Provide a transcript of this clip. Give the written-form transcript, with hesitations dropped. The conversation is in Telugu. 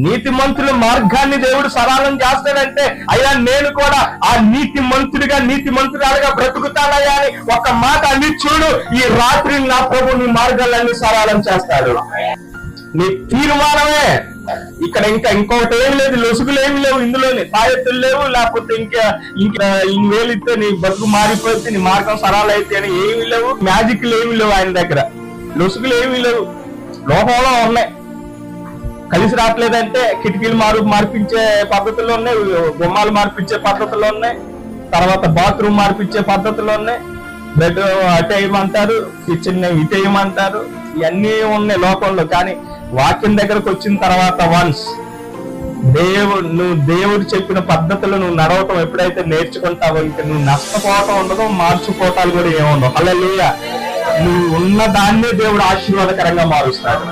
నీతిమంతుల మార్గాన్ని దేవుడు సరళం చేస్తాడంటే, అయ్యా నేను కూడా ఆ నీతిమంతురాలుగా బ్రతుకుతానయ్యా అని ఒక మాట అని చూడు, ఈ రాత్రి నా ప్రభు నీ మార్గాలన్నీ సరళం చేస్తాడు. నీ తీర్మానమే. ఇక్కడ ఇంకొకటి ఏం లేదు, లొసుగులు ఏమి లేవు, ఇందులోనే తాయెత్తులు లేవు, లేకపోతే ఇంకా వేలిస్తే నీ బతుకు మారిపోతే, నీ మార్గం సరళ అయితే అని ఏమి లేవు, మ్యాజిక్లు ఏమి లేవు ఆయన దగ్గర, లొసుగులు ఏమి లేవు. లోకంలో ఉన్నాయి. కలిసి రావట్లేదంటే కిటికీలు మార్పించే పద్ధతులు ఉన్నాయి, గుమ్మాలు మార్పించే పద్ధతులు ఉన్నాయి, తర్వాత బాత్రూమ్ మార్పించే పద్ధతులు ఉన్నాయి, బెడ్ అటేయమంటారు, కిచెన్ ఇటేయమంటారు, ఇవన్నీ ఉన్నాయి లోకంలో. కానీ వాక్యం దగ్గరకు వచ్చిన తర్వాత వన్స్ నువ్వు దేవుడు చెప్పిన పద్ధతులు నువ్వు నడవటం ఎప్పుడైతే నేర్చుకుంటావో, ఇంకా నువ్వు నష్టపోవటం ఉండదు, మార్చుకోవటాలు కూడా ఏముండవు. హల్లెలూయా. నువ్వు ఉన్న దాన్నే దేవుడు ఆశీర్వాదకరంగా మారుస్తాడు.